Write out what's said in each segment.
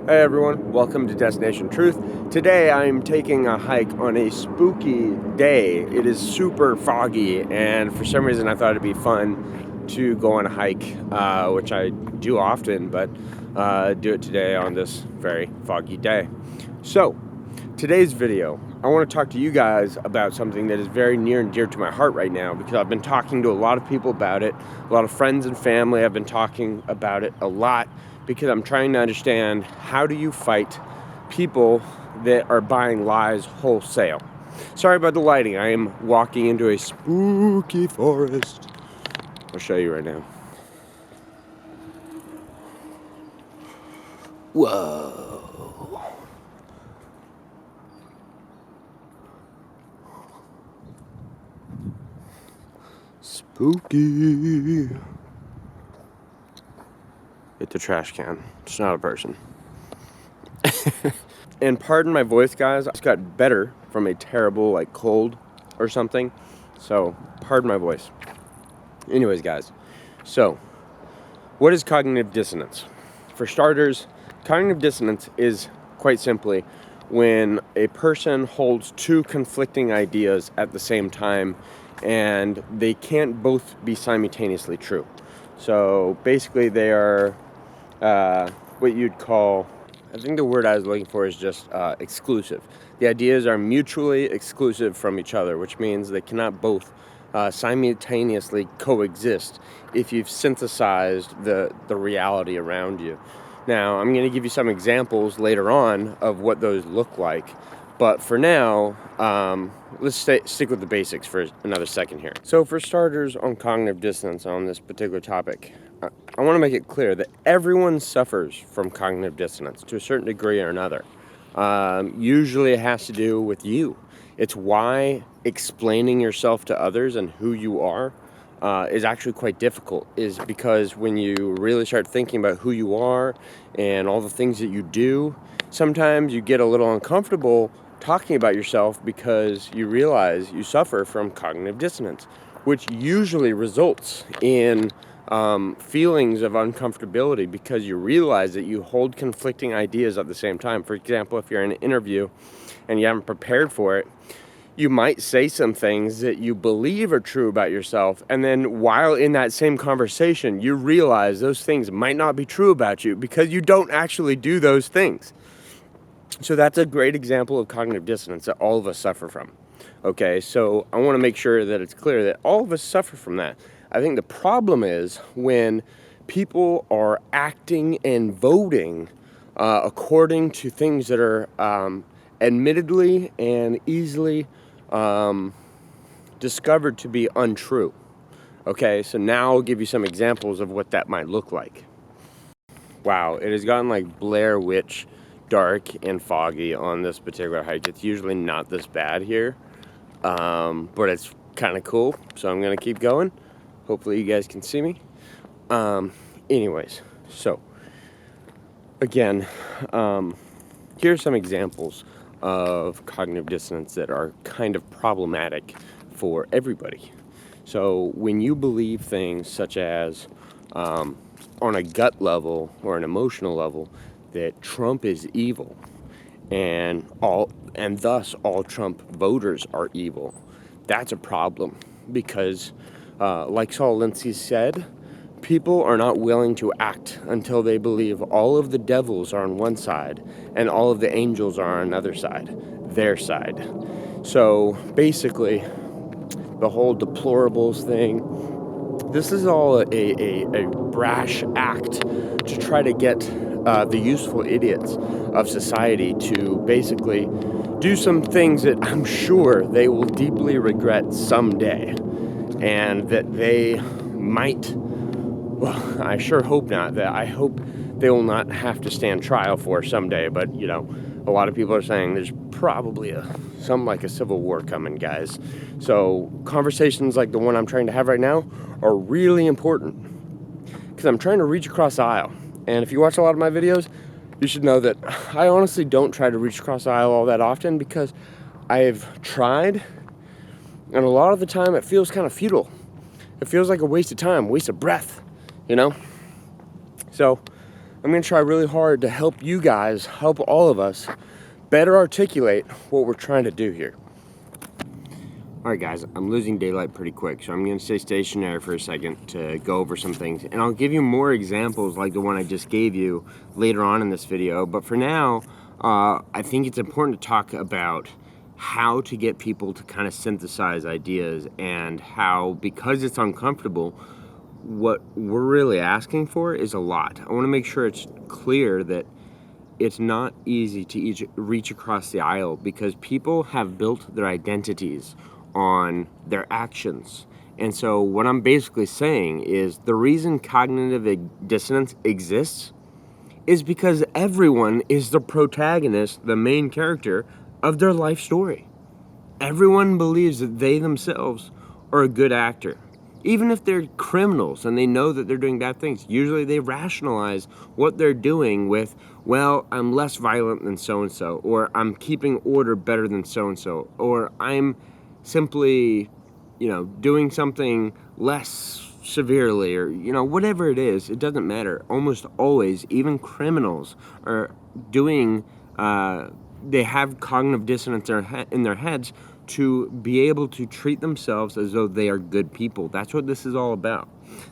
Hey everyone, welcome to Destination Truth. Today I'm taking a hike on a spooky day. It is super foggy, and for some reason I thought it'd be fun to go on a hike, which I do often, but do it today on this very foggy day. So, today's video, I want to talk to you guys about something that is very near and dear to my heart right now, because I've been talking to a lot of people about it. A lot of friends and family have been talking about it a lot, because I'm trying to understand, how do you fight people that are buying lies wholesale? Sorry about the lighting. I am walking into a spooky forest. I'll show you right now. Whoa. Spooky. Hit the trash can. It's not a person. And pardon my voice, guys. I just got better from a terrible, cold or something. So, pardon my voice. Anyways, guys. So, what is cognitive dissonance? For starters, cognitive dissonance is quite simply when a person holds two conflicting ideas at the same time and they can't both be simultaneously true. So, basically, they are what you'd call, I think the word I was looking for is just exclusive. The ideas are mutually exclusive from each other, which means they cannot both simultaneously coexist if you've synthesized the reality around you. Now, I'm going to give you some examples later on of what those look like. But for now, let's stick with the basics for another second here. So for starters, on cognitive dissonance on this particular topic, I want to make it clear that everyone suffers from cognitive dissonance to a certain degree or another. Usually it has to do with you. It's why explaining yourself to others and who you are is actually quite difficult, is because when you really start thinking about who you are and all the things that you do, sometimes you get a little uncomfortable talking about yourself because you realize you suffer from cognitive dissonance, which usually results in feelings of uncomfortability because you realize that you hold conflicting ideas at the same time. For example, if you're in an interview and you haven't prepared for it, you might say some things that you believe are true about yourself, and then while in that same conversation, you realize those things might not be true about you because you don't actually do those things. So that's a great example of cognitive dissonance that all of us suffer from. Okay, so I want to make sure that it's clear that all of us suffer from that. I think the problem is when people are acting and voting according to things that are admittedly and easily discovered to be untrue. Okay, so now I'll give you some examples of what that might look like. Wow, it has gotten like Blair Witch dark and foggy on this particular hike. It's usually not this bad here, but it's kind of cool, so I'm gonna keep going. Hopefully you guys can see me. Anyways, so again, here are some examples of cognitive dissonance that are kind of problematic for everybody. So when you believe things such as on a gut level or an emotional level that Trump is evil and thus all Trump voters are evil, that's a problem, because like Saul Lindsay said, people are not willing to act until they believe all of the devils are on one side and all of the angels are on another side, their side. So basically, the whole deplorables thing, this is all a brash act to try to get the useful idiots of society to basically do some things that I'm sure they will deeply regret someday, and that they might, well, I sure hope not, that I hope they will not have to stand trial for someday, but a lot of people are saying there's probably something like a civil war coming, guys. So conversations like the one I'm trying to have right now are really important, because I'm trying to reach across the aisle. And if you watch a lot of my videos, you should know that I honestly don't try to reach across the aisle all that often, because I've tried, and a lot of the time it feels kind of futile. It feels like a waste of time, waste of breath, So I'm going to try really hard to help you guys, help all of us, better articulate what we're trying to do here. Alright guys, I'm losing daylight pretty quick, so I'm going to stay stationary for a second to go over some things. And I'll give you more examples like the one I just gave you later on in this video. But for now, I think it's important to talk about how to get people to kind of synthesize ideas, and how, because it's uncomfortable, what we're really asking for is a lot. I want to make sure it's clear that it's not easy to reach across the aisle, because people have built their identities on their actions. And so what I'm basically saying is the reason cognitive dissonance exists is because everyone is the protagonist, the main character of their life story. Everyone believes that they themselves are a good actor. Even if they're criminals and they know that they're doing bad things, usually they rationalize what they're doing with, well, I'm less violent than so-and-so, or I'm keeping order better than so-and-so, or I'm simply, doing something less severely, or, whatever it is, it doesn't matter. Almost always, even criminals are doing, they have cognitive dissonance in their heads to be able to treat themselves as though they are good people. That's what this is all about.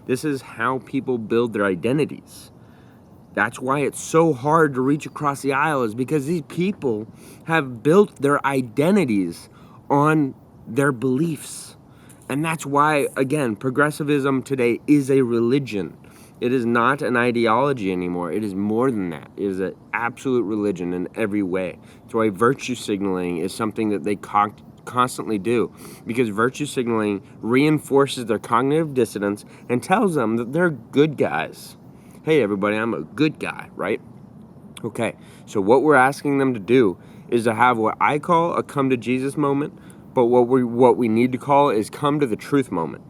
This is how people build their identities. That's why it's so hard to reach across the aisle, is because these people have built their identities on their beliefs. And that's why, again, progressivism today is a religion. It is not an ideology anymore. It is more than that. It is an absolute religion in every way. That's why virtue signaling is something that they constantly do, because virtue signaling reinforces their cognitive dissonance and tells them that they're good guys. Hey, everybody, I'm a good guy, right? Okay, so what we're asking them to do is to have what I call a come to Jesus moment, but what we need to call is come to the truth moment.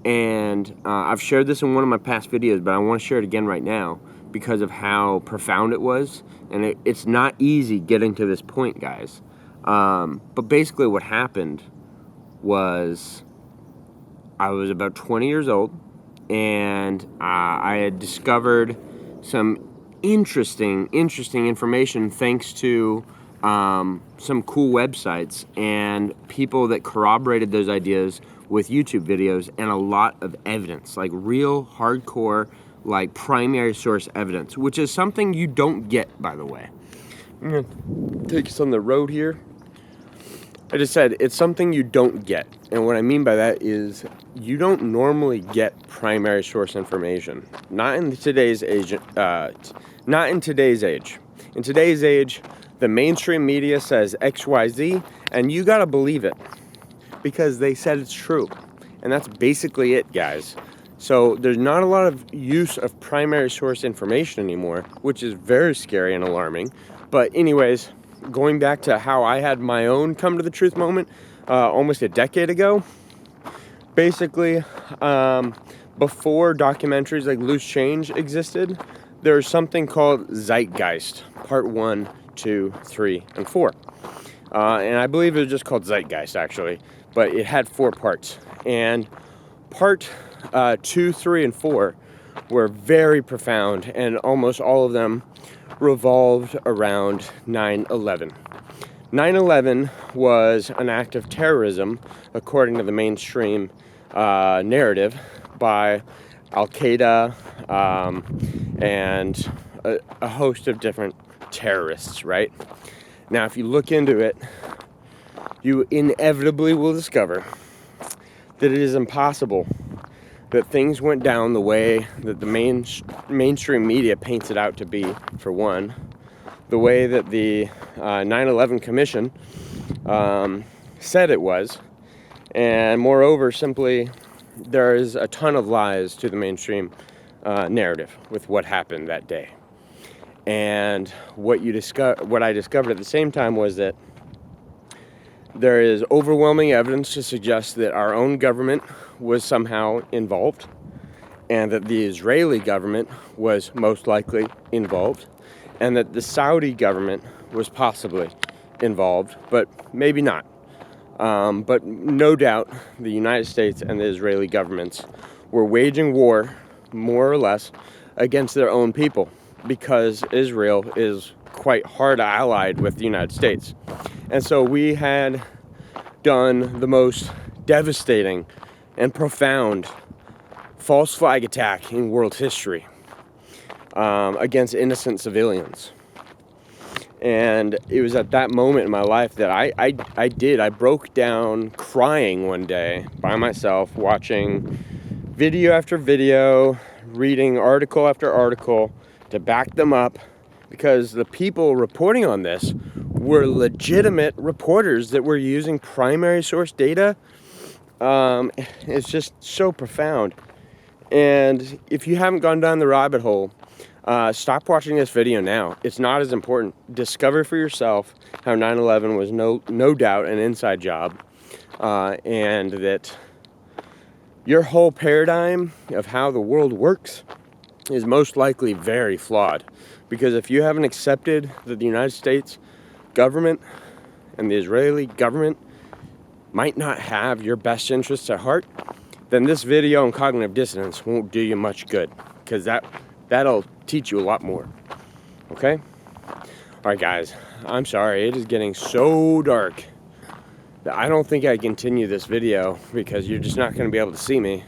And I've shared this in one of my past videos, but I want to share it again right now because of how profound it was. And it's not easy getting to this point, guys. But basically what happened was I was about 20 years old, and I had discovered some interesting information thanks to some cool websites and people that corroborated those ideas with YouTube videos, and a lot of evidence, like real hardcore, like primary source evidence, which is something you don't get, by the way. I'm gonna take us on the road here. I just said it's something you don't get, and what I mean by that is you don't normally get primary source information. Not in today's age. In today's age, the mainstream media says XYZ, and you gotta believe it because they said it's true, and that's basically it, guys. So there's not a lot of use of primary source information anymore, which is very scary and alarming. But anyways, going back to how I had my own come to the truth moment almost a decade ago. Basically, before documentaries like Loose Change existed, there's something called Zeitgeist, part 1, 2, 3, and 4. And I believe it was just called Zeitgeist, actually, but it had 4 parts. And part 2, 3, and 4 were very profound, and almost all of them revolved around 9/11. 9/11 was an act of terrorism, according to the mainstream narrative, by Al-Qaeda and a host of different terrorists, right? Now, if you look into it, you inevitably will discover that it is impossible that things went down the way that the mainstream media paints it out to be, for one, the way that the 9/11 Commission said it was, and moreover, simply, there is a ton of lies to the mainstream narrative with what happened that day. And what I discovered at the same time was that there is overwhelming evidence to suggest that our own government was somehow involved, and that the Israeli government was most likely involved, and that the Saudi government was possibly involved, but maybe not. But no doubt the United States and the Israeli governments were waging war, more or less, against their own people. because Israel is quite hard allied with the United States. And so we had done the most devastating and profound false flag attack in world history against innocent civilians. And it was at that moment in my life that I broke down crying one day by myself, watching video after video, reading article after article to back them up, because the people reporting on this were legitimate reporters that were using primary source data. It's just so profound. And if you haven't gone down the rabbit hole, stop watching this video now. It's not as important. Discover for yourself how 9/11 was no doubt an inside job, and that your whole paradigm of how the world works is most likely very flawed. Because if you haven't accepted that the United States government and the Israeli government might not have your best interests at heart, then this video on cognitive dissonance won't do you much good, because that'll teach you a lot more. Okay? Alright guys, I'm sorry, it is getting so dark that I don't think I continue this video, because you're just not going to be able to see me.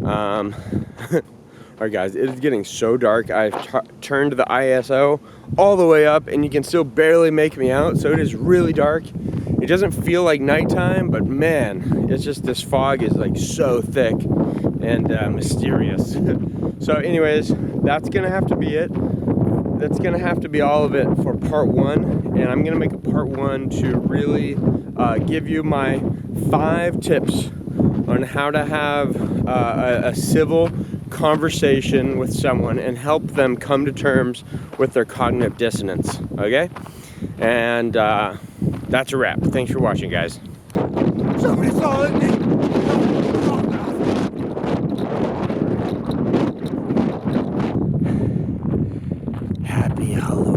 Alright guys, it is getting so dark. I've turned the ISO all the way up and you can still barely make me out, so it is really dark. It doesn't feel like nighttime, but man, it's just this fog is like so thick and mysterious. So anyways, that's gonna have to be it. That's gonna have to be all of it for part one, and I'm gonna make a part one to really give you my 5 tips on how to have a civil conversation with someone and help them come to terms with their cognitive dissonance. Okay? And that's a wrap. Thanks for watching, guys. Somebody saw it. Happy Halloween.